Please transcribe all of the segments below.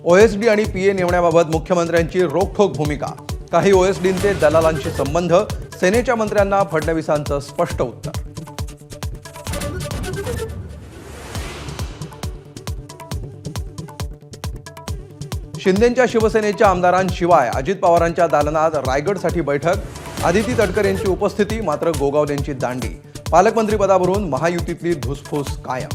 OSD आणि PA नेमण्याबाबत मुख्यमंत्र्यांची रोखठोक भूमिका. काही ओएसडींचे दलालांशी संबंध. सेनेच्या मंत्र्यांना फडणवीसांचं स्पष्ट उत्तर. शिंदेंच्या शिवसेनेच्या आमदारांशिवाय अजित पवारांच्या दालनात रायगडसाठी बैठक. आदिती तटकरेंची उपस्थिती, मात्र गोगावलेंची दांडी. पालकमंत्रीपदावरून महायुतीतली धुसफूस कायम.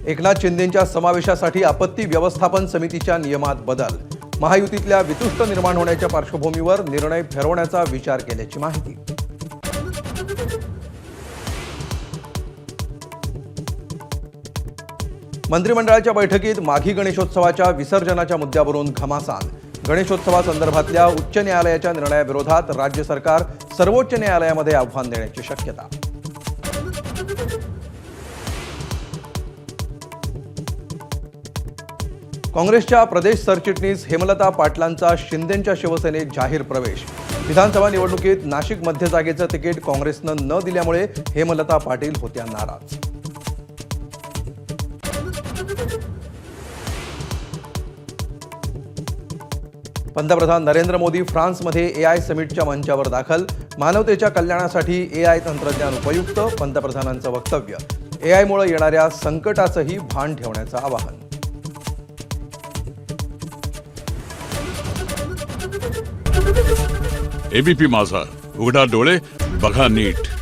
एकनाथ शिंदेंच्या समावेशासाठी आपत्ती व्यवस्थापन समितीच्या नियमात बदल. महायुतीतल्या वितुष्ट निर्माण होण्याच्या पार्श्वभूमीवर निर्णय ठरवण्याचा विचार केल्याची माहिती. मंत्रिमंडळाच्या बैठकीत माघी गणेशोत्सवाच्या विसर्जनाच्या मुद्द्यावरून घमासान. गणेशोत्सवासंदर्भातल्या उच्च न्यायालयाच्या निर्णयाविरोधात राज्य सरकार सर्वोच्च न्यायालयामध्ये आव्हान देण्याची शक्यता. काँग्रेसच्या प्रदेश सरचिटणीस हेमलता पाटलांचा शिंदेंच्या शिवसेनेत जाहीर प्रवेश. विधानसभा निवडणुकीत नाशिक मध्य जागेचं तिकीट काँग्रेसनं न दिल्यामुळे हेमलता पाटील होत्या नाराज. पंतप्रधान नरेंद्र मोदी फ्रान्समध्ये एआय समिटच्या मंचावर दाखल. मानवतेच्या कल्याणासाठी एआय तंत्रज्ञान उपयुक्त. पंतप्रधानांचं वक्तव्य. एआयमुळे येणाऱ्या संकटाचंही भान ठेवण्याचं आवाहन. एबीपी माझा, उघडा डोळे बघा नीट.